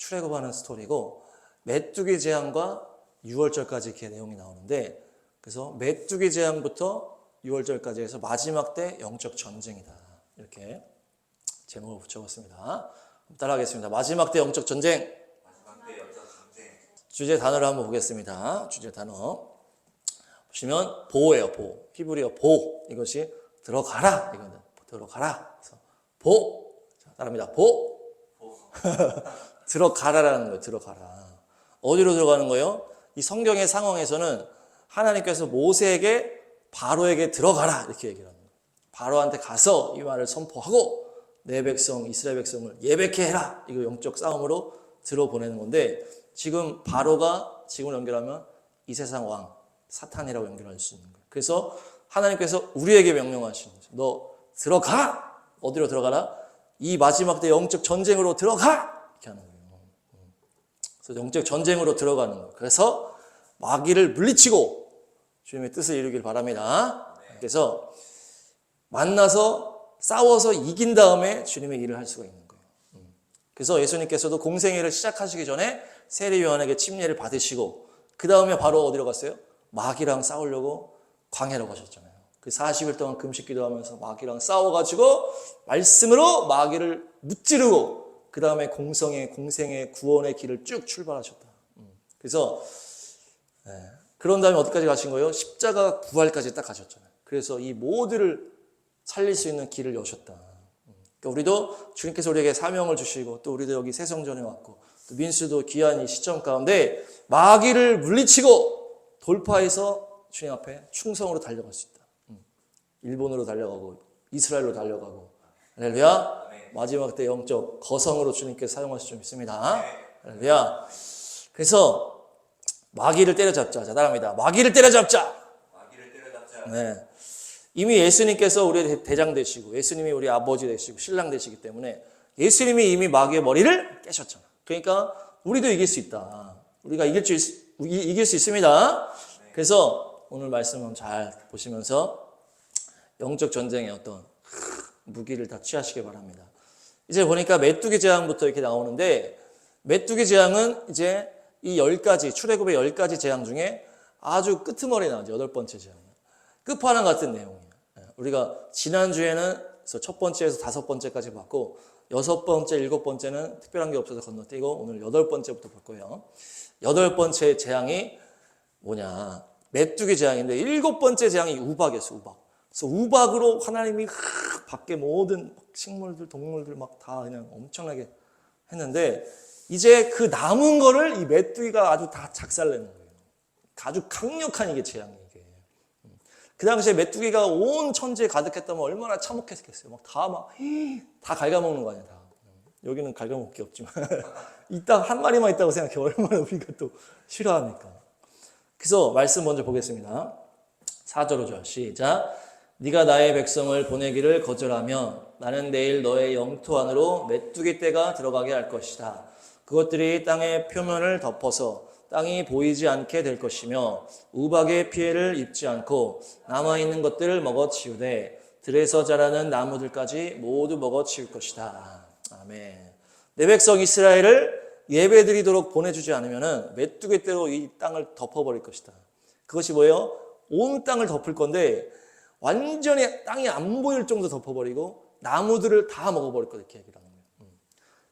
출애굽하는 스토리고 메뚜기 재앙과 유월절까지 이렇게 내용이 나오는데 그래서 메뚜기 재앙부터 유월절까지 해서 마지막 때 영적 전쟁이다. 이렇게 제목을 붙여봤습니다. 따라하겠습니다. 마지막 때 영적 전쟁. 마지막 때 영적 전쟁. 주제 단어를 한번 보겠습니다. 주제 단어. 보시면 보예요. 보. 히브리어 보. 이것이 들어가라. 이거는 들어가라. 그래서 보. 자, 따라합니다. 보. 들어가라라는 거예요. 들어가라. 어디로 들어가는 거예요? 이 성경의 상황에서는 하나님께서 모세에게 바로에게 들어가라 이렇게 얘기를 하는 거예요. 바로한테 가서 이 말을 선포하고 내 백성 이스라엘 백성을 예배케 해라. 이거 영적 싸움으로 들어보내는 건데 지금 바로가 지금을 연결하면 이 세상 왕 사탄이라고 연결할 수 있는 거예요. 그래서 하나님께서 우리에게 명령하시는 거죠. 너 들어가. 어디로 들어가라? 이 마지막 때 영적 전쟁으로 들어가. 이렇게 하는 거예요. 그래서 영적 전쟁으로 들어가는 거예요. 그래서 마귀를 물리치고 주님의 뜻을 이루길 바랍니다. 그래서 만나서 싸워서 이긴 다음에 주님의 일을 할 수가 있는 거예요. 그래서 예수님께서도 공생애를 시작하시기 전에 세례 요한에게 침례를 받으시고 그 다음에 바로 어디로 갔어요? 마귀랑 싸우려고 광야로 가셨잖아요. 그 40일 동안 금식 기도하면서 마귀랑 싸워가지고 말씀으로 마귀를 무찌르고 그 다음에 공생의 구원의 길을 쭉 출발하셨다. 그래서 그런 다음에 어디까지 가신 거예요? 십자가 부활까지 딱 가셨잖아요. 그래서 이 모두를 살릴 수 있는 길을 여셨다. 그러니까 우리도 주님께서 우리에게 사명을 주시고 또 우리도 여기 새성전에 왔고 또 민수도 귀한 이 시점 가운데 마귀를 물리치고 돌파해서 주님 앞에 충성으로 달려갈 수 있다. 일본으로 달려가고 이스라엘로 달려가고 할렐루야. 마지막 때 영적 거성으로 주님께서 사용하실 줄 믿습니다. 할렐루야. 그래서 마귀를 때려잡자. 자, 따라합니다. 마귀를 때려잡자. 마귀를 때려잡자. 네. 이미 예수님께서 우리의 대장 되시고 예수님이 우리 아버지 되시고 신랑 되시기 때문에 예수님이 이미 마귀의 머리를 깨셨잖아. 그러니까 우리도 이길 수 있다. 우리가 이길 수 있습니다. 그래서 오늘 말씀은 잘 보시면서 영적 전쟁의 어떤 무기를 다 취하시기 바랍니다. 이제 보니까 메뚜기 재앙부터 이렇게 나오는데 메뚜기 재앙은 이제 이 10가지 출애굽의 10가지 재앙 중에 아주 끄트머리에 나오죠. 8번째 재앙이에요. 끝판왕 같은 내용이에요. 우리가 지난주에는 첫 번째에서 5번째까지 봤고 6번째, 7번째는 특별한 게 없어서 건너뛰고 오늘 8번째부터 볼 거예요. 8번째 재앙이 뭐냐? 메뚜기 재앙인데 7번째 재앙이 우박이었어요. 우박. 그래서 우박으로 하나님이 밖에 모든 식물들, 동물들 막 다 그냥 엄청나게 했는데 이제 그 남은 거를 이 메뚜기가 아주 다 작살내는 거예요. 아주 강력한 이게 재앙이에요. 이게. 그 당시에 메뚜기가 온 천지에 가득했다면 얼마나 참혹했겠어요. 다 갉아먹는 거 아니야, 다. 여기는 갉아먹을 게 없지만 이따 한 마리만 있다고 생각해. 얼마나 우리가 또 싫어합니까? 그래서 말씀 먼저 보겠습니다. 4절 5절 시작. 네가 나의 백성을 보내기를 거절하면 나는 내일 너의 영토 안으로 메뚜기 떼가 들어가게 할 것이다. 그것들이 땅의 표면을 덮어서 땅이 보이지 않게 될 것이며 우박의 피해를 입지 않고 남아있는 것들을 먹어치우되 들에서 자라는 나무들까지 모두 먹어치울 것이다. 아멘. 내 백성 이스라엘을 예배드리도록 보내주지 않으면 메뚜기 떼로 이 땅을 덮어버릴 것이다. 그것이 뭐예요? 온 땅을 덮을 건데 완전히 땅이 안 보일 정도 덮어버리고 나무들을 다 먹어버릴 것 이렇게 얘기를 하는 거예요.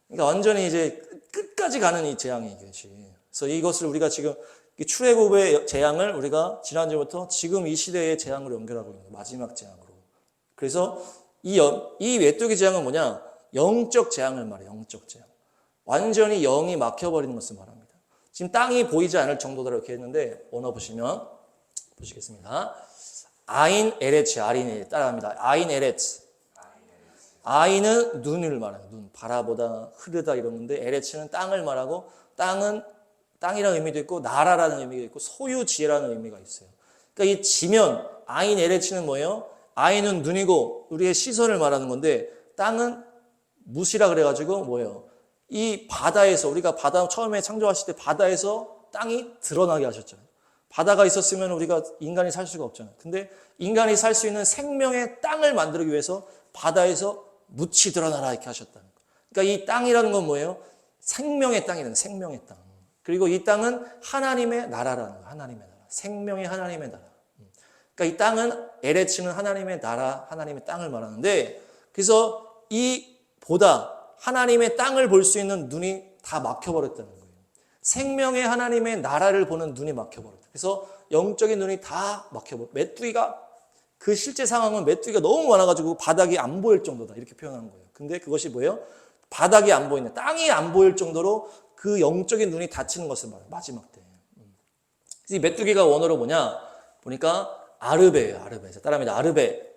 그러니까 완전히 이제 끝까지 가는 이 재앙이 이것이. 그래서 이것을 우리가 지금 출애굽의 재앙을 우리가 지난주부터 지금 이 시대의 재앙으로 연결하고 있는 거예요. 마지막 재앙으로. 그래서 이 메뚜기 재앙은 뭐냐? 영적 재앙을 말해요. 영적 재앙. 완전히 영이 막혀버리는 것을 말합니다. 지금 땅이 보이지 않을 정도다 이렇게 했는데 원어 보시면 보시겠습니다. 아인 에레츠, 아린에 따라갑니다. 아인 에레츠. 아인은 눈을 말해요. 눈, 바라보다, 흐르다 이런 건데 에레츠는 땅을 말하고 땅은 땅이라는 의미도 있고 나라라는 의미가 있고 소유지라는 의미가 있어요. 그러니까 이 지면 아인 에레츠는 뭐예요? 아인은 눈이고 우리의 시선을 말하는 건데 땅은 무시라 그래가지고 뭐예요? 이 바다에서 우리가 바다 처음에 창조하실 때 바다에서 땅이 드러나게 하셨잖아요. 바다가 있었으면 우리가 인간이 살 수가 없잖아요. 근데 인간이 살 수 있는 생명의 땅을 만들기 위해서 바다에서 묻히 드러나라 이렇게 하셨다는 거예요. 그러니까 이 땅이라는 건 뭐예요? 생명의 땅이라는 생명의 땅. 그리고 이 땅은 하나님의 나라라는 거예요. 하나님의 나라. 생명의 하나님의 나라. 그러니까 이 땅은 에레츠는 하나님의 나라, 하나님의 땅을 말하는데 그래서 이 보다 하나님의 땅을 볼 수 있는 눈이 다 막혀버렸다는 거예요. 생명의 하나님의 나라를 보는 눈이 막혀버렸다. 그래서 영적인 눈이 다 막혀버렸다. 메뚜기가 그 실제 상황은 메뚜기가 너무 많아가지고 바닥이 안 보일 정도다 이렇게 표현하는 거예요. 근데 그것이 뭐예요? 바닥이 안 보이는 땅이 안 보일 정도로 그 영적인 눈이 닫히는 것을 말해요. 마지막 때. 그래서 이 메뚜기가 원어로 뭐냐? 보니까 아르베예요. 아르베. 따라합니다. 아르베.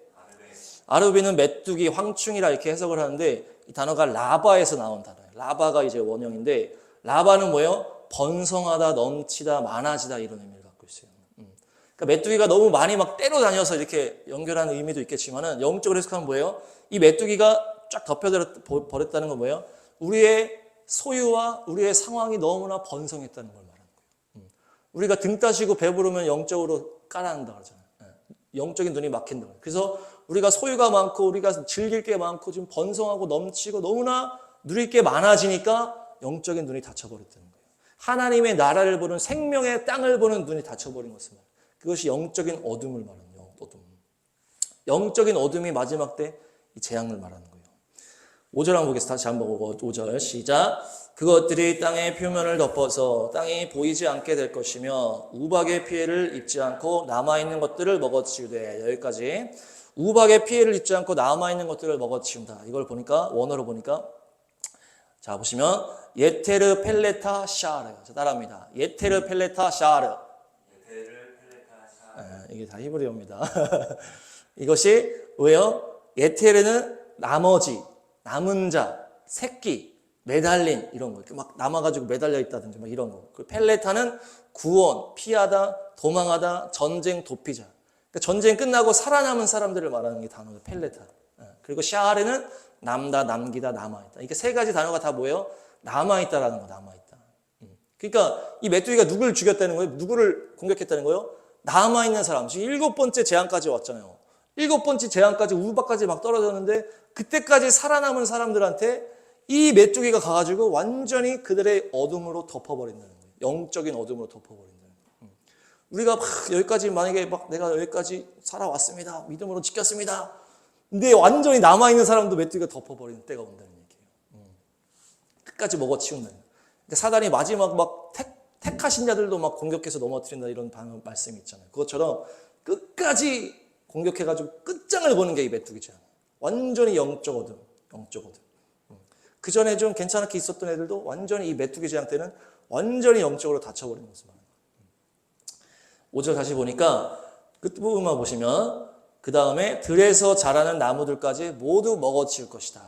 아르베는 메뚜기, 황충이라 이렇게 해석을 하는데 이 단어가 라바에서 나온 단어예요. 라바가 이제 원형인데 라바는 뭐예요? 번성하다, 넘치다, 많아지다 이런 의미를 갖고 있어요. 그러니까 메뚜기가 너무 많이 막 때려 다녀서 이렇게 연결하는 의미도 있겠지만은 영적으로 해석하면 뭐예요? 이 메뚜기가 쫙 덮여버렸다는 건 뭐예요? 우리의 소유와 우리의 상황이 너무나 번성했다는 걸 말하는 거예요. 우리가 등 따시고 배부르면 영적으로 깔아난다 그러잖아요. 영적인 눈이 막힌다. 그래서 우리가 소유가 많고 우리가 즐길 게 많고 지금 번성하고 넘치고 너무나 누릴 게 많아지니까 영적인 눈이 닫혀버렸다는 거예요. 하나님의 나라를 보는 생명의 땅을 보는 눈이 닫혀버린 것을 말해요. 그것이 영적인 어둠을 말하는 거예요. 어둠. 영적인 어둠이 마지막 때 이 재앙을 말하는 거예요. 5절 한번 보겠습니다. 다시 한번 보고 5절 시작. 그것들이 땅의 표면을 덮어서 땅이 보이지 않게 될 것이며 우박의 피해를 입지 않고 남아있는 것들을 먹어치우되. 여기까지. 우박의 피해를 입지 않고 남아있는 것들을 먹어치운다. 이걸 보니까 원어로 보니까 자 보시면 예테르 펠레타 샤르. 자, 따라합니다. 예테르 펠레타 샤르. 이게 다 히브리어입니다. 이것이 왜요? 예테르는 나머지, 남은 자, 새끼, 매달린 이런 거. 막 남아가지고 매달려 있다든지 막 이런 거. 그 펠레타는 구원, 피하다, 도망하다, 전쟁, 도피자. 그러니까 전쟁 끝나고 살아남은 사람들을 말하는 게 단어가 펠레타. 그리고 샤르는 남다, 남기다, 남아있다. 이게 세 가지 단어가 다 뭐예요? 남아있다라는 거, 남아있다. 그러니까 이 메뚜기가 누구를 죽였다는 거예요? 누구를 공격했다는 거예요? 남아있는 사람. 지금 7번째 재앙까지 왔잖아요. 7번째 재앙까지 우박까지 막 떨어졌는데 그때까지 살아남은 사람들한테 이 메뚜기가 가가지고 완전히 그들의 어둠으로 덮어버린다는 거예요. 영적인 어둠으로 덮어버린다는 거예요. 우리가 막 여기까지 만약에 막 내가 여기까지 살아왔습니다. 믿음으로 지켰습니다. 근데 완전히 남아있는 사람도 메뚜기가 덮어버리는 때가 온다는 얘기예요. 끝까지 먹어치운다는 거예요. 그러니까 사단이 마지막 막 택하신 자들도 막 공격해서 넘어뜨린다 이런 말씀이 있잖아요. 그것처럼 끝까지 공격해가지고 끝장을 보는 게 이 메뚜기죠. 완전히 영적 어둠, 영적 어둠. 그 전에 좀 괜찮게 있었던 애들도 완전히 이 메뚜기 재앙 때는 완전히 영적으로 닫혀버리는 것을 말합니다. 5절 다시 보니까 끝부분만 보시면 그 다음에 들에서 자라는 나무들까지 모두 먹어치울 것이다.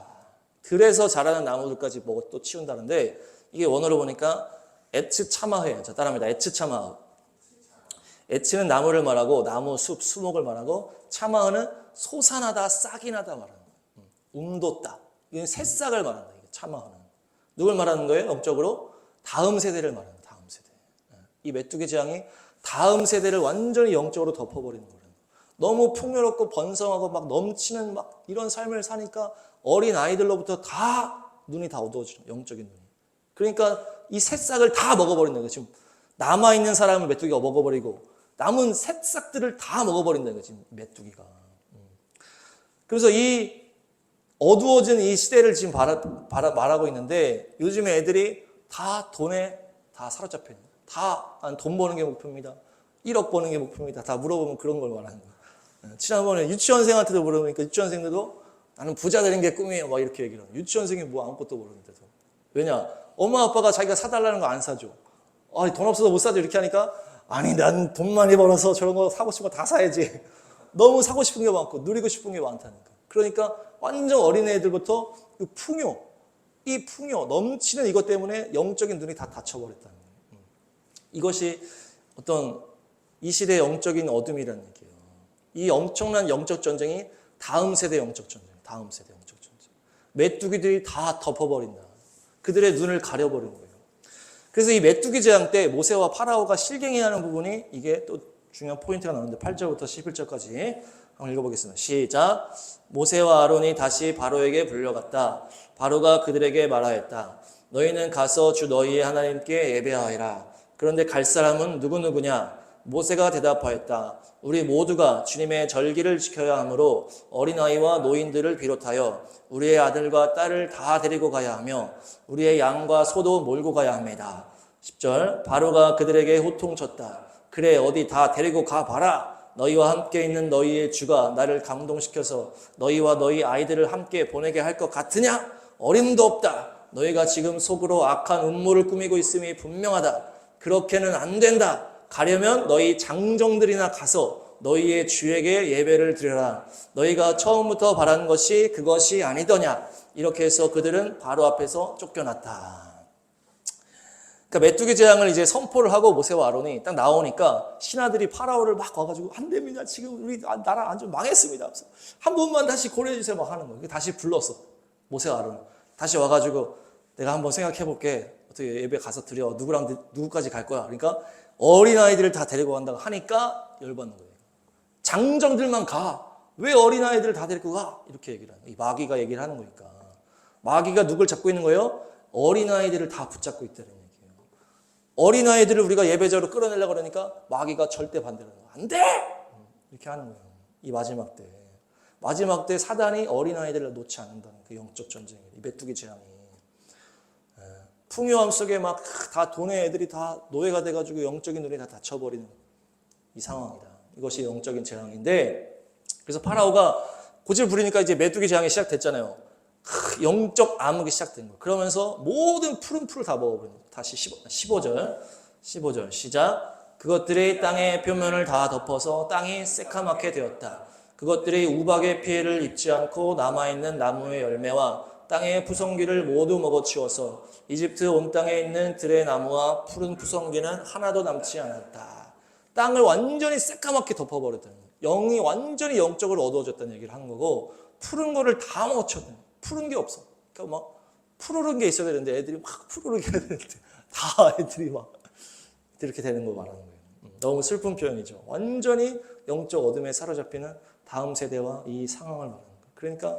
들에서 자라는 나무들까지 또 치운다는데 이게 원어로 보니까 에츠 차마흐예요. 자, 따라합니다. 에츠 차마흐. 에츠는 나무를 말하고 나무, 숲, 수목을 말하고 차마흐는 솟아나다, 싹이 나다 말하는 거예요. 움돋다. 이건 새싹을 말한다. 차마흐는. 누굴 말하는 거예요? 영적으로? 다음 세대를 말하는 거예요. 다음 세대. 이 메뚜기 재앙이 다음 세대를 완전히 영적으로 덮어버리는 거예요. 너무 풍요롭고 번성하고 막 넘치는 막 이런 삶을 사니까 어린 아이들로부터 다 눈이 다 어두워지는 영적인 눈이. 그러니까 이 새싹을 다 먹어버린다는 거예요. 지금 남아있는 사람을 메뚜기가 먹어버리고 남은 새싹들을 다 먹어버린다는 거예요. 지금 메뚜기가. 그래서 이 어두워진 이 시대를 지금 말하고 있는데 요즘에 애들이 다 돈에 다 사로잡혀 있는 거예요. 다 돈 버는 게 목표입니다. 1억 버는 게 목표입니다. 다 물어보면 그런 걸 말하는 거예요. 지난번에 유치원생한테도 물어보니까 유치원생들도 나는 부자 되는 게 꿈이에요. 막 이렇게 얘기를 해요. 유치원생이 뭐 아무것도 모르는데도. 왜냐? 엄마 아빠가 자기가 사달라는 거 안 사줘. 돈 없어서 못 사줘. 이렇게 하니까 아니 난 돈 많이 벌어서 저런 거 사고 싶은 거 다 사야지. 너무 사고 싶은 게 많고 누리고 싶은 게 많다니까. 그러니까 완전 어린애들부터 그 풍요, 이 풍요, 넘치는 이것 때문에 영적인 눈이 다 닫혀버렸다는 거예요. 이것이 어떤 이 시대의 영적인 어둠이라는 얘기예요. 이 엄청난 영적 전쟁이 다음 세대 영적 전쟁, 다음 세대 영적 전쟁. 메뚜기들이 다 덮어버린다. 그들의 눈을 가려버리는 거예요. 그래서 이 메뚜기 재앙 때 모세와 파라오가 실갱이하는 부분이 이게 또 중요한 포인트가 나오는데 8절부터 11절까지 한번 읽어보겠습니다. 시작. 모세와 아론이 다시 바로에게 불려갔다. 바로가 그들에게 말하였다. 너희는 가서 주 너희의 하나님께 예배하여라. 그런데 갈 사람은 누구누구냐? 모세가 대답하였다. 우리 모두가 주님의 절기를 지켜야 하므로 어린아이와 노인들을 비롯하여 우리의 아들과 딸을 다 데리고 가야 하며 우리의 양과 소도 몰고 가야 합니다. 10절 바로가 그들에게 호통쳤다. 그래 어디 다 데리고 가봐라. 너희와 함께 있는 너희의 주가 나를 감동시켜서 너희와 너희 아이들을 함께 보내게 할 것 같으냐? 어림도 없다. 너희가 지금 속으로 악한 음모를 꾸미고 있음이 분명하다. 그렇게는 안 된다. 가려면 너희 장정들이나 가서 너희의 주에게 예배를 드려라. 너희가 처음부터 바란 것이 그것이 아니더냐. 이렇게 해서 그들은 바로 앞에서 쫓겨났다. 그러니까 메뚜기 재앙을 이제 선포를 하고 모세와 아론이 딱 나오니까 신하들이 파라오를 막 와가지고 안 됩니다. 지금 우리 나라 완전 망했습니다. 한 번만 다시 고려해 주세요. 막 하는 거예요. 다시 불렀어. 모세와 아론. 다시 와가지고 내가 한번 생각해 볼게. 어떻게 예배 가서 드려. 누구까지 갈 거야. 그러니까 어린아이들을 다 데리고 간다고 하니까 열받는 거예요. 장정들만 가. 왜 어린아이들을 다 데리고 가? 이렇게 얘기를 하는 거예요. 이 마귀가 얘기를 하는 거니까. 마귀가 누굴 잡고 있는 거예요? 어린아이들을 다 붙잡고 있다는 얘기예요. 어린아이들을 우리가 예배자로 끌어내려고 그러니까 마귀가 절대 반대를 하는 거예요. 안 돼! 이렇게 하는 거예요. 이 마지막 때. 마지막 때 사단이 어린아이들을 놓지 않는다는 그 영적 전쟁이에요. 이 메뚜기 재앙이. 풍요함 속에 막 다 돈의 애들이 다 노예가 돼가지고 영적인 눈이 다 닫혀버리는 이 상황이다. 이것이 영적인 재앙인데, 그래서 파라오가 고집을 부리니까 이제 메뚜기 재앙이 시작됐잖아요. 영적 암흑이 시작된 거예요. 그러면서 모든 푸른 풀을 다 먹어버린 거예요. 다시 15절 시작. 그것들이 땅의 표면을 다 덮어서 땅이 새카맣게 되었다. 그것들이 우박의 피해를 입지 않고 남아있는 나무의 열매와 땅의 푸성귀를 모두 먹어치워서 이집트 온 땅에 있는 들의 나무와 푸른 푸성귀는 하나도 남지 않았다. 땅을 완전히 새까맣게 덮어버렸다는 거예요. 영이 완전히 영적으로 어두워졌다는 얘기를 하는 거고, 푸른 거를 다 먹어치웠다는 거예요. 푸른 게 없어. 그러니까 막 푸르른 게 있어야 되는데 애들이 막 푸르르게 해야 되는데 다 애들이 막 이렇게 되는 거 말하는 거예요. 너무 슬픈 표현이죠. 완전히 영적 어둠에 사로잡히는 다음 세대와 이 상황을 말하는 거예요. 그러니까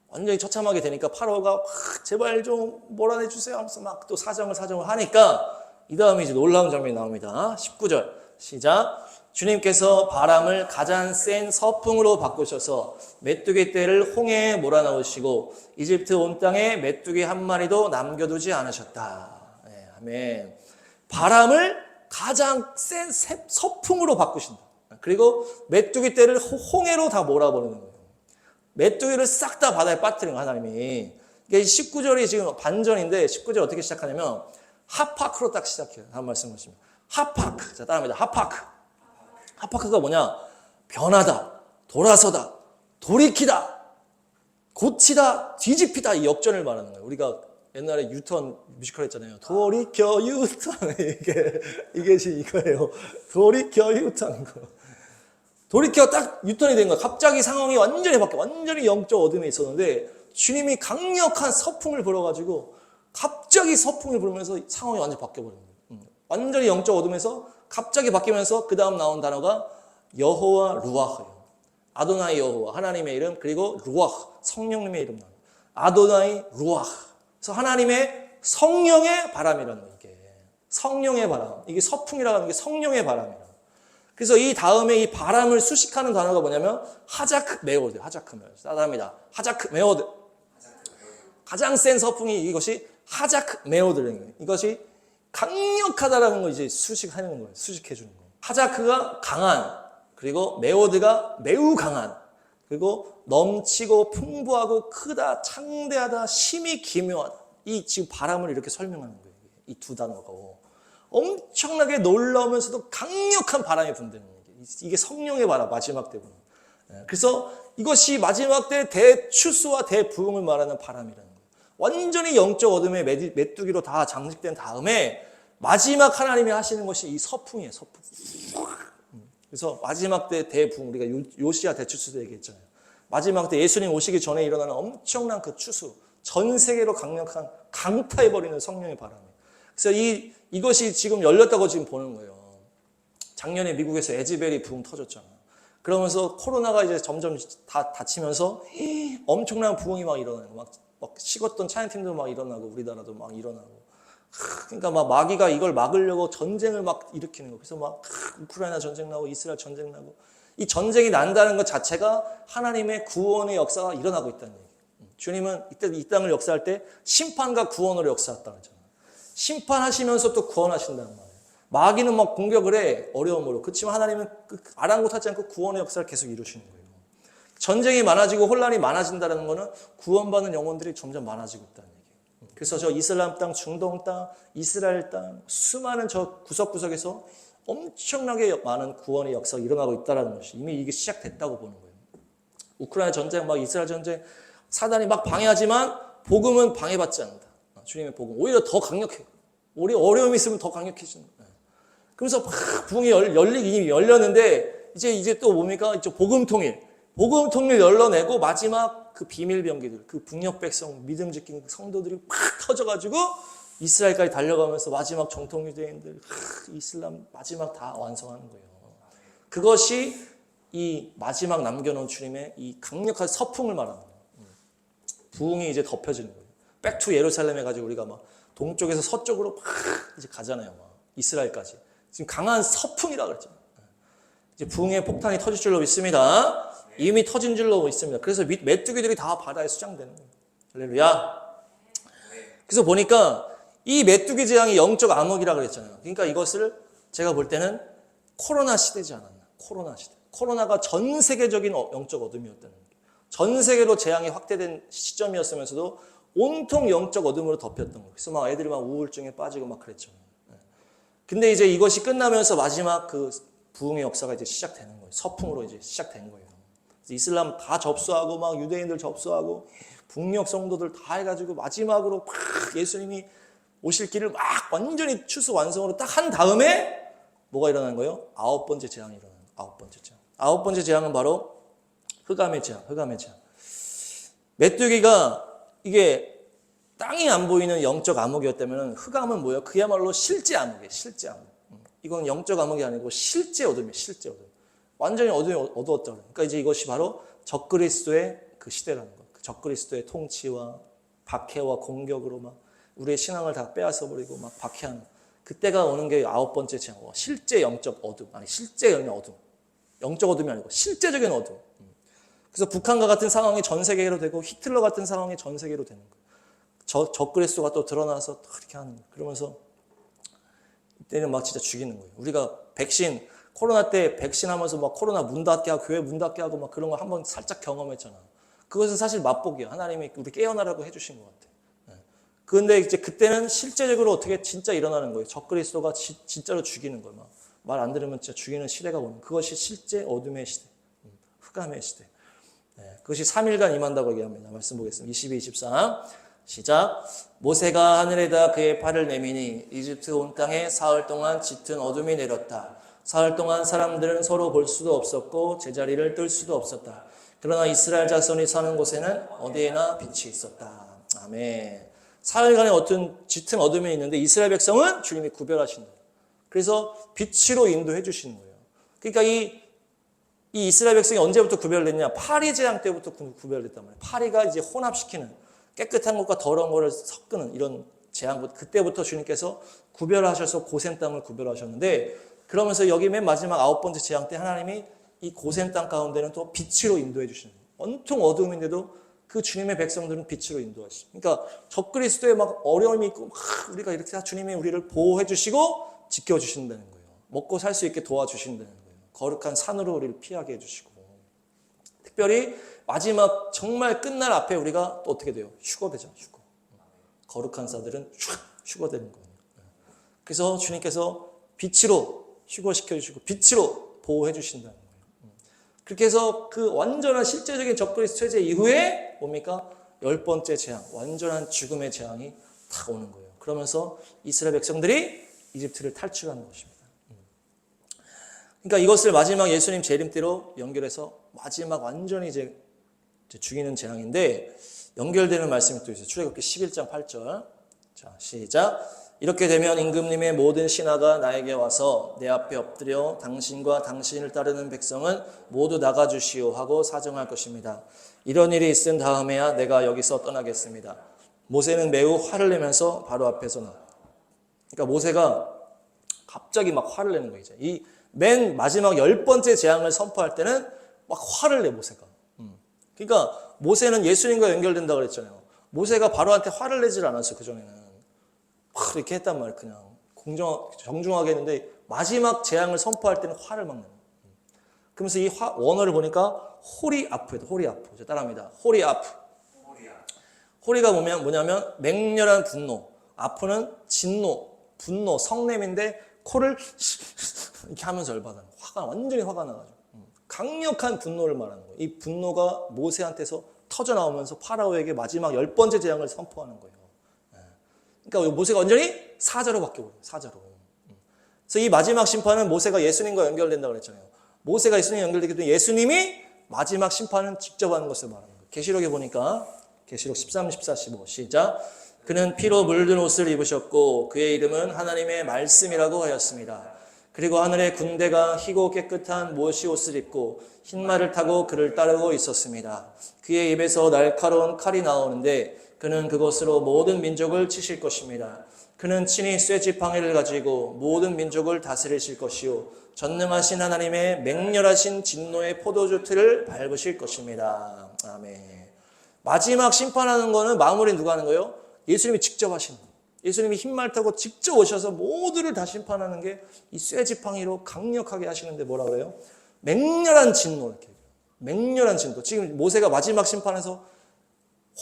완전히 처참하게 되니까 파라오가 제발 좀 몰아내 주세요 하면서 막 또 사정을 하니까 이 다음에 이제 놀라운 장면이 나옵니다. 19절 시작. 주님께서 바람을 가장 센 서풍으로 바꾸셔서 메뚜기 떼를 홍해에 몰아넣으시고 이집트 온 땅에 메뚜기 한 마리도 남겨두지 않으셨다. 네, 아멘. 바람을 가장 센 서풍으로 바꾸신다. 그리고 메뚜기 떼를 홍해로 다 몰아버리는 거예요. 메뚜기를 싹 다 바다에 빠뜨린 거예요, 하나님이. 이게 19절이 지금 반전인데 19절 어떻게 시작하냐면 하파크로 딱 시작해요. 다음 말씀하시면 하파크. 자, 따라합니다. 하파크. 하파크가 뭐냐? 변하다, 돌아서다, 돌이키다, 고치다, 뒤집히다, 이 역전을 말하는 거예요. 우리가 옛날에 유턴 뮤지컬 했잖아요. 돌이켜 유턴. 이게 이거예요. 돌이켜 유턴. 돌이켜 딱 유턴이 된 거예요. 갑자기 상황이 완전히 바뀌어. 완전히 영적 어둠에 있었는데 주님이 강력한 서풍을 불어가지고 갑자기 서풍을 불면서 상황이 완전히 바뀌어버린 거예요. 완전히 영적 어둠에서 갑자기 바뀌면서 그 다음 나온 단어가 여호와 루아흐예요. 아도나이 여호와 하나님의 이름, 그리고 루아흐 성령님의 이름 나와요. 아도나이 루아흐. 그래서 하나님의 성령의 바람이라는 거예요. 이게 성령의 바람. 이게 서풍이라고 하는 게 성령의 바람이에요. 그래서 이 다음에 이 바람을 수식하는 단어가 뭐냐면 하자크 메오드. 하자크 메오드. 따라합니다. 하자크 메오드. 가장 센 서풍이 이것이 하자크 메오드라는 거예요. 이것이 강력하다라는 걸 이제 수식하는 거예요. 수식해 주는 거예요. 하자크가 강한, 그리고 메오드가 매우 강한, 그리고 넘치고 풍부하고 크다, 창대하다, 심히 기묘하다. 이 지금 바람을 이렇게 설명하는 거예요. 이 두 단어가. 엄청나게 놀라우면서도 강력한 바람이 분다는 얘기예요. 이게 성령의 바람, 마지막 때 보면. 그래서 이것이 마지막 때 대추수와 대부흥을 말하는 바람이라는 거예요. 완전히 영적 어둠의 메뚜기로 다 장식된 다음에 마지막 하나님이 하시는 것이 이 서풍이에요. 서풍. 그래서 마지막 때 대부흥, 우리가 요시야 대추수도 얘기했잖아요. 마지막 때 예수님 오시기 전에 일어나는 엄청난 그 추수, 전 세계로 강력한 강타해버리는 성령의 바람이에요. 그래서 이것이 지금 열렸다고 지금 보는 거예요. 작년에 미국에서 에즈벨이 부흥 터졌잖아. 그러면서 코로나가 이제 점점 다 닫히면서 엄청난 부흥이 막 일어나는 거예요. 막 식었던 찬양팀도 막 일어나고 우리나라도 막 일어나고. 그러니까 막 마귀가 이걸 막으려고 전쟁을 막 일으키는 거. 그래서 막 우크라이나 전쟁 나고 이스라엘 전쟁 나고 이 전쟁이 난다는 것 자체가 하나님의 구원의 역사가 일어나고 있다는 얘기예요. 주님은 이때 이 땅을 역사할 때 심판과 구원으로 역사했다고 하잖아요. 심판하시면서 또 구원하신다는 말이에요. 마귀는 막 공격을 해 어려움으로. 그렇지만 하나님은 아랑곳하지 않고 구원의 역사를 계속 이루시는 거예요. 전쟁이 많아지고 혼란이 많아진다는 것은 구원받는 영혼들이 점점 많아지고 있다는 얘기예요. 그래서 저 이슬람 땅, 중동 땅, 이스라엘 땅 수많은 저 구석구석에서 엄청나게 많은 구원의 역사가 일어나고 있다는 것이 이미 이게 시작됐다고 보는 거예요. 우크라이나 전쟁, 막 이스라엘 전쟁 사단이 막 방해하지만 복음은 방해받지 않는다. 주님의 복음 오히려 더 강력해요. 우리 어려움이 있으면 더 강력해지는 거예요. 그래서 막 부흥이 이미 열렸는데 이제 또 뭡니까? 이제 복음 통일 열러내고 마지막 그 비밀 병기들, 그 북녘 백성 믿음 지킨 성도들이 막 터져가지고 이스라엘까지 달려가면서 마지막 정통 유대인들 이슬람 마지막 다 완성하는 거예요. 그것이 이 마지막 남겨놓은 주님의 이 강력한 서풍을 말하는 거예요. 부흥이 이제 덮여지는 거예요. 백투 예루살렘 해가지고 우리가 막 동쪽에서 서쪽으로 막 이제 가잖아요. 막 이스라엘까지. 지금 강한 서풍이라 그랬죠. 이제 부흥의 폭탄이 터질 줄로 믿습니다. 이미 터진 줄로 있습니다. 그래서 메뚜기들이 다 바다에 수장되는 거예요. 할렐루야. 그래서 보니까 이 메뚜기 재앙이 영적 암흑이라고 그랬잖아요. 그러니까 이것을 제가 볼 때는 코로나 시대지 않았나. 코로나 시대. 코로나가 전 세계적인 영적 어둠이었다는 거예요. 전 세계로 재앙이 확대된 시점이었으면서도 온통 영적 어둠으로 덮였던 거예요. 그래서 막 애들이 막 우울증에 빠지고 막 그랬죠. 근데 이제 이것이 끝나면서 마지막 그 부흥의 역사가 이제 시작되는 거예요. 서풍으로 이제 시작된 거예요. 이슬람 다 접수하고 막 유대인들 접수하고 북녘 성도들 다 해가지고 마지막으로 막 예수님이 오실 길을 막 완전히 추수 완성으로 딱 한 다음에 뭐가 일어나는 거예요? 9번째 재앙이 일어나는 거예요. 9번째 재앙. 9번째 재앙은 바로 흑암의 재앙. 메뚜기가 이게 땅이 안 보이는 영적 암흑이었다면 흑암은 뭐예요? 그야말로 실제 암흑이에요. 실제 암흑. 이건 영적 암흑이 아니고 실제 어둠이에요. 실제 어둠. 완전히 어둠이 어두웠다. 그러니까 이제 이것이 바로 적그리스도의 그 시대라는 거예요. 적그리스도의 통치와 박해와 공격으로 막 우리의 신앙을 다 빼앗아 버리고 막 박해하는 그때가 오는 게 9번째 재앙. 실제 영적 어둠. 아니 실제 어둠. 영적 어둠이 아니고 실제적인 어둠. 그래서 북한과 같은 상황이 전 세계로 되고 히틀러 같은 상황이 전 세계로 되는 거예요. 적그리스도가 또 드러나서 그렇게 하는 거예요. 그러면서 이때는 막 진짜 죽이는 거예요. 우리가 코로나 때 백신 하면서 막 코로나 문 닫게 하고 교회 문 닫게 하고 막 그런 거 한번 살짝 경험했잖아. 그것은 사실 맛보기야. 하나님이 우리 깨어나라고 해주신 것 같아. 그런데 이제 그때는 실제적으로 어떻게 진짜 일어나는 거예요. 적그리스도가 진짜로 죽이는 거예요. 말 안 들으면 진짜 죽이는 시대가 오는. 그것이 실제 어둠의 시대, 흑암의 시대. 그것이 3일간 임한다고 얘기합니다. 말씀 보겠습니다. 22, 23 시작. 모세가 하늘에다 그의 팔을 내미니 이집트 온 땅에 사흘 동안 짙은 어둠이 내렸다. 사흘 동안 사람들은 서로 볼 수도 없었고 제자리를 뜰 수도 없었다. 그러나 이스라엘 자손이 사는 곳에는 어디에나 빛이 있었다. 아멘. 사흘간의 어떤 짙은 어둠이 있는데 이스라엘 백성은 주님이 구별하신다. 그래서 빛으로 인도해 주시는 거예요. 그러니까 이 이스라엘 백성이 언제부터 구별됐냐? 파리 재앙 때부터 구별됐단 말이에요. 파리가 이제 혼합시키는 깨끗한 것과 더러운 것을 섞는 이런 재앙부터 그때부터 주님께서 구별하셔서 고센 땅을 구별하셨는데 그러면서 여기 맨 마지막 9번째 재앙 때 하나님이 이 고센 땅 가운데는 또 빛으로 인도해 주시는 거예요. 온통 어둠인데도 그 주님의 백성들은 빛으로 인도하시죠. 그러니까 적그리스도에 막 어려움이 있고 막 우리가 이렇게 다 주님이 우리를 보호해 주시고 지켜 주신다는 거예요. 먹고 살 수 있게 도와주신다는 거예요. 거룩한 산으로 우리를 피하게 해주시고 특별히 마지막 정말 끝날 앞에 우리가 또 어떻게 돼요? 휴거되죠. 휴거. 거룩한 사들은 휴거되는 거예요. 그래서 주님께서 빛으로 휴거시켜 주시고 빛으로 보호해 주신다는 거예요. 그렇게 해서 그 완전한 실제적인 적그리스도 체제 이후에 뭡니까? 10번째 재앙, 완전한 죽음의 재앙이 딱 오는 거예요. 그러면서 이스라엘 백성들이 이집트를 탈출하는 것입니다. 그러니까 이것을 마지막 예수님 재림때로 연결해서 마지막 완전히 이제 죽이는 재앙인데 연결되는 말씀이 또 있어요. 출애굽기 11장 8절. 자, 시작. 이렇게 되면 임금님의 모든 신하가 나에게 와서 내 앞에 엎드려 당신과 당신을 따르는 백성은 모두 나가주시오 하고 사정할 것입니다. 이런 일이 있은 다음에야 내가 여기서 떠나겠습니다. 모세는 매우 화를 내면서 바로 앞에서 나. 그러니까 모세가 갑자기 막 화를 내는 거예요. 이 맨 마지막 10번째 재앙을 선포할 때는 막 화를 내 모세가. 그러니까 모세는 예수님과 연결된다고 그랬잖아요. 모세가 바로한테 화를 내질 않았어요. 그전에는 막 이렇게 했단 말이에요. 그냥 정중하게 했는데 마지막 재앙을 선포할 때는 화를 막 내는 거예요. 그러면서 이 원어를 보니까 호리아프예요. 호리아프. 자, 따라합니다. 호리아프. 호리가 뭐냐면 맹렬한 분노, 아프는 진노, 분노, 성냄인데 코를 이렇게 하면서 열받아요. 완전히 화가 나가지고 강력한 분노를 말하는 거예요. 이 분노가 모세한테서 터져 나오면서 파라오에게 마지막 10번째 재앙을 선포하는 거예요. 그러니까 모세가 완전히 사자로 바뀌어버려요. 사자로. 그래서 이 마지막 심판은 모세가 예수님과 연결된다고 그랬잖아요. 모세가 예수님과 연결되기 때문에 예수님이 마지막 심판은 직접 하는 것을 말하는 거예요. 계시록에 보니까 계시록 13, 14, 15 시작. 그는 피로 물든 옷을 입으셨고 그의 이름은 하나님의 말씀이라고 하였습니다. 그리고 하늘의 군대가 희고 깨끗한 모시 옷을 입고 흰 말을 타고 그를 따르고 있었습니다. 그의 입에서 날카로운 칼이 나오는데 그는 그것으로 모든 민족을 치실 것입니다. 그는 친히 쇠지팡이를 가지고 모든 민족을 다스리실 것이요 전능하신 하나님의 맹렬하신 진노의 포도주 틀을 밟으실 것입니다. 아멘. 마지막 심판하는 거는 마무리 누가 하는 거예요? 예수님이 직접 하시는 거예요. 예수님이 흰말 타고 직접 오셔서 모두를 다 심판하는 게 이 쇠지팡이로 강력하게 하시는데 뭐라 그래요? 맹렬한 진노. 이렇게. 맹렬한 진노. 지금 모세가 마지막 심판에서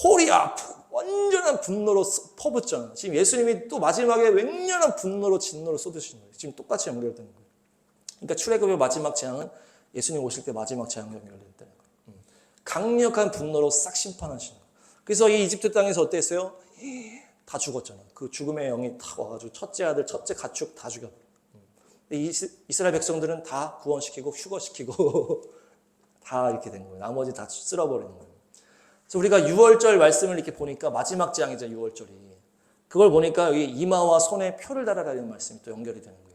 홀이 아프고 완전한 분노로 퍼붓잖아요. 지금 예수님이 또 마지막에 맹렬한 분노로 진노를 쏟으시는 거예요. 지금 똑같이 연결되는 거예요. 그러니까 출애굽의 마지막 재앙은 예수님 오실 때 마지막 재앙과 연결된다는 거예요. 강력한 분노로 싹 심판하시는 거예요. 그래서 이 이집트 땅에서 어땠어요? 다 죽었잖아요. 그 죽음의 영이 다 와가지고 첫째 아들, 첫째 가축 다 죽여버려요. 이스라엘 백성들은 다 구원시키고 휴거시키고 다 이렇게 된 거예요. 나머지 다 쓸어버리는 거예요. 그래서 우리가 6월절 말씀을 이렇게 보니까 마지막 재앙이죠. 6월절이. 그걸 보니까 여기 이마와 손에 표를 달아라는 말씀이 또 연결이 되는 거예요.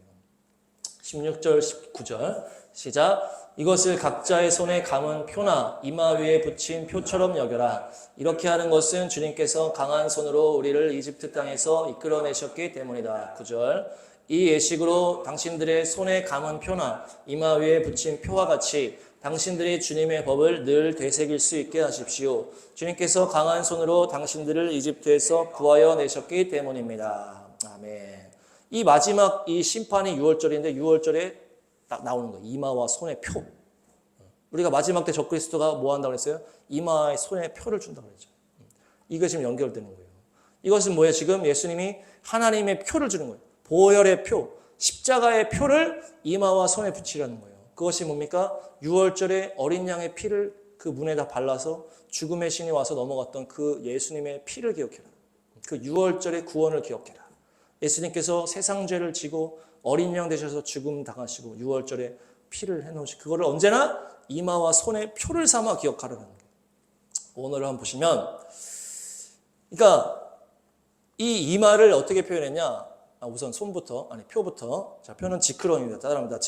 16절, 19절 시작. 이것을 각자의 손에 감은 표나 이마 위에 붙인 표처럼 여겨라. 이렇게 하는 것은 주님께서 강한 손으로 우리를 이집트 땅에서 이끌어내셨기 때문이다. 9절. 이 예식으로 당신들의 손에 감은 표나 이마 위에 붙인 표와 같이 당신들이 주님의 법을 늘 되새길 수 있게 하십시오. 주님께서 강한 손으로 당신들을 이집트에서 구하여 내셨기 때문입니다. 아멘. 이 마지막 이 심판이 6월절인데 6월절에 딱 나오는 거예요. 이마와 손의 표. 우리가 마지막 때 적그리스도가 뭐 한다고 했어요? 이마의 손에 표를 준다고 그랬죠. 이거 지금 연결되는 거예요. 이것은 뭐예요? 지금 예수님이 하나님의 표를 주는 거예요. 보혈의 표, 십자가의 표를 이마와 손에 붙이라는 거예요. 그것이 뭡니까? 6월절에 어린 양의 피를 그 문에다 발라서 죽음의 신이 와서 넘어갔던 그 예수님의 피를 기억해라. 그 6월절의 구원을 기억해라. 예수님께서 세상 죄를 지고 어린 양 되셔서 죽음 당하시고 6월절에 피를 해놓으시고 그거를 언제나 이마와 손에 표를 삼아 기억하라는 거예요. 오늘을 한번 보시면 그러니까 이 이마를 어떻게 표현했냐? 우선 손부터, 표부터. 자, 표는 지크론입니다. 따라합니다.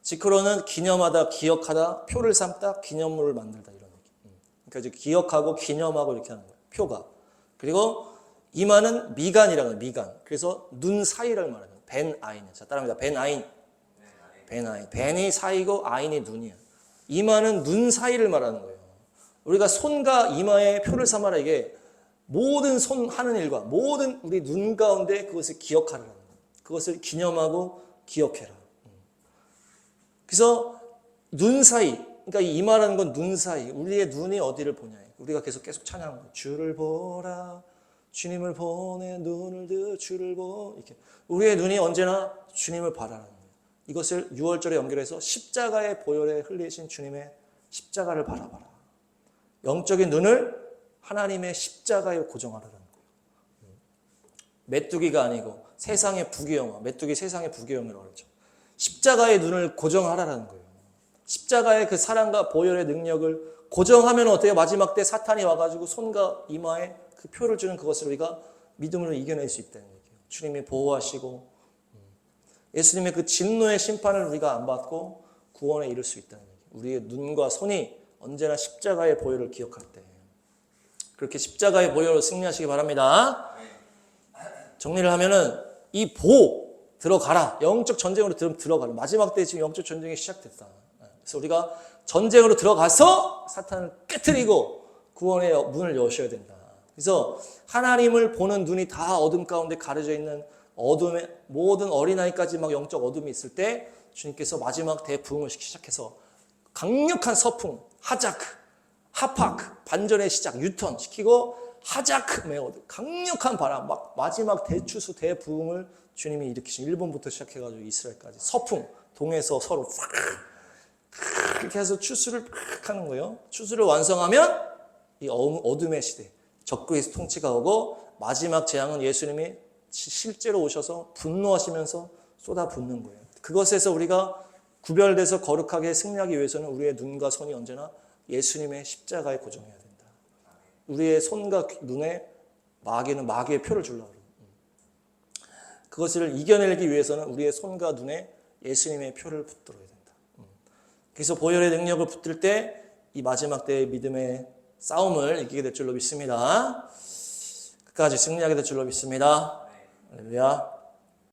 지크론은 기념하다, 기억하다, 표를 삼다, 기념물을 만들다 이런 얘기. 그러니까 이제 기억하고 기념하고 이렇게 하는 거예요. 표가. 그리고 이마는 미간이라는 거예요. 미간. 그래서 눈 사이를 말하는 거예요. 벤 아인. 자, 따라합니다. 벤 아인. 벤 아인. 벤이 사이고 아인이 눈이야. 이마는 눈 사이를 말하는 거예요. 우리가 손과 이마에 표를 삼아라 이게 모든 손 하는 일과 모든 우리 눈 가운데 그것을 기억하라는 거예요. 그것을 기념하고 기억해라. 그래서 눈 사이, 그러니까 이 이마라는 건 눈 사이, 우리의 눈이 어디를 보냐. 우리가 계속 찬양하는 거예요. 주를 보라, 주님을 보내 눈을 들 주를 보. 이렇게 우리의 눈이 언제나 주님을 바라는 거예요. 이것을 6월절에 연결해서 십자가의 보혈에 흘리신 주님의 십자가를 바라봐라. 영적인 눈을 하나님의 십자가에 고정하라는 거예요. 메뚜기가 아니고 세상의 부귀영화, 메뚜기 세상의 부귀영화라고 그러죠. 십자가의 눈을 고정하라는 거예요. 십자가의 그 사랑과 보혈의 능력을 고정하면 어때요? 마지막 때 사탄이 와가지고 손과 이마에 그 표를 주는 그것을 우리가 믿음으로 이겨낼 수 있다는 얘기예요. 주님이 보호하시고 예수님의 그 진노의 심판을 우리가 안 받고 구원에 이를 수 있다는 얘기예요. 우리의 눈과 손이 언제나 십자가의 보혈을 기억할 때 그렇게 십자가의 보혈로 승리하시기 바랍니다. 정리를 하면은 이 들어가라. 영적 전쟁으로 들어가라. 마지막 때 지금 영적 전쟁이 시작됐다. 그래서 우리가 전쟁으로 들어가서 사탄을 깨트리고 구원의 문을 여셔야 된다. 그래서 하나님을 보는 눈이 다 어둠 가운데 가려져 있는 어둠의 모든 어린아이까지 막 영적 어둠이 있을 때 주님께서 마지막 대부흥을 시작해서 강력한 서풍, 하자크, 하파크, 반전의 시작, 유턴 시키고 하자크 매우 강력한 바람, 막 마지막 대추수 대부흥을 주님이 일으키신 일본부터 시작해가지고 이스라엘까지 서풍, 동에서 서로 팍 그렇게 해서 추수를 팍 하는 거예요. 추수를 완성하면 이 어둠의 시대, 적그리스도 통치가 오고 마지막 재앙은 예수님이 실제로 오셔서 분노하시면서 쏟아붓는 거예요. 그것에서 우리가 구별돼서 거룩하게 승리하기 위해서는 우리의 눈과 손이 언제나 예수님의 십자가에 고정해야 된다. 우리의 손과 눈에 마귀는 마귀의 표를 주려고 그래요. 그것을 이겨내기 위해서는 우리의 손과 눈에 예수님의 표를 붙들어야 된다. 그래서 보혈의 능력을 붙들 때 이 마지막 때의 믿음의 싸움을 이기게 될 줄로 믿습니다. 끝까지 승리하게 될 줄로 믿습니다. 할렐루야.